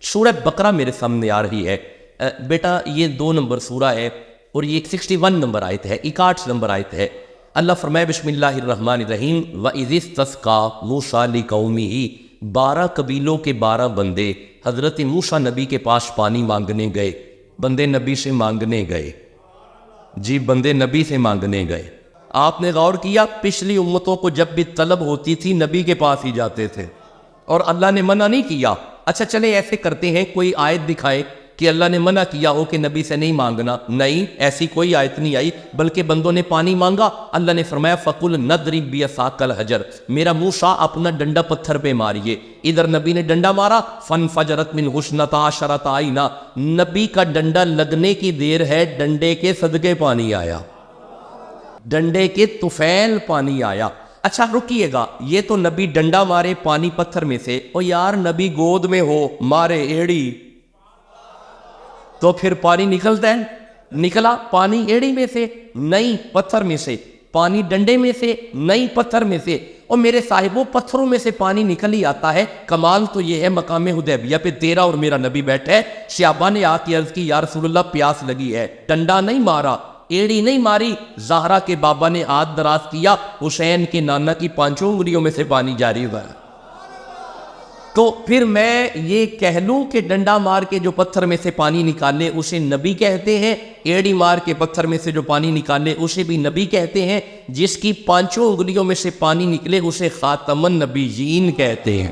سورہ بقرہ میرے سامنے آ رہی ہے بیٹا، یہ 2 نمبر سورہ ہے اور یہ 61 نمبر آیت ہے، 61 نمبر آیت ہے۔ اللہ فرمائے بسم اللہ الرحمن الرحیم وَإِذِ اسْتَسْقَىٰ مُوسَىٰ لِقَوْمِهِ 12 قبیلوں کے 12 بندے حضرت موسیٰ نبی کے پاس پانی مانگنے گئے، بندے نبی سے مانگنے گئے، جی بندے نبی سے مانگنے گئے۔ آپ نے غور کیا پچھلی امتوں کو جب بھی طلب ہوتی تھی نبی کے پاس ہی جاتے تھے اور اللہ نے منع نہیں کیا۔ اچھا چلیں ایسے کرتے ہیں، کوئی آیت دکھائے کہ اللہ نے منع کیا ہو کہ نبی سے نہیں مانگنا۔ نہیں، ایسی کوئی آیت نہیں آئی، بلکہ بندوں نے پانی مانگا۔ اللہ نے فرمایا فَقُلْ نَضْرِبْ بِعَصَاكَ الْحَجَرَ، میرا موسیٰ اپنا ڈنڈا پتھر پہ ماریے۔ ادھر نبی نے ڈنڈا مارا فَانْفَجَرَتْ مِنْهُ اثْنَتَا عَشَرَةَ عَيْنًا، نبی کا ڈنڈا لگنے کی دیر ہے، ڈنڈے کے صدقے پانی آیا، ڈنڈے کے طفیل پانی آیا۔ اچھا رکیے گا، یہ تو نبی ڈنڈا مارے پانی پتھر میں سے، او یار نبی گود میں ہو مارے ایڑی تو پھر پانی نکلتا ہے؟ نکلا پانی ایڑی میں سے نہیں پتھر میں سے، پانی ڈنڈے میں سے نہیں پتھر میں سے، اور میرے صاحبوں پتھروں میں سے پانی نکل ہی آتا ہے۔ کمال تو یہ ہے مقام حدیبیہ پہ تیرا اور میرا نبی بیٹھا ہے، صحابہ نے آ کے عرض کی یا رسول اللہ پیاس لگی ہے، ڈنڈا نہیں مارا، ایڑی نہیں ماری، زہرا کے بابا نے ہاتھ دراز کیا، حسین کے نانا کی 5 انگلیوں میں سے پانی جاری ہوا۔ تو پھر میں یہ کہہ لوں کہ ڈنڈا مار کے جو پتھر میں سے پانی نکالے اسے نبی کہتے ہیں، ایڑی مار کے پتھر میں سے جو پانی نکالے اسے بھی نبی کہتے ہیں، جس کی 5 انگلیوں میں سے پانی نکلے اسے خاتم النبیین کہتے ہیں۔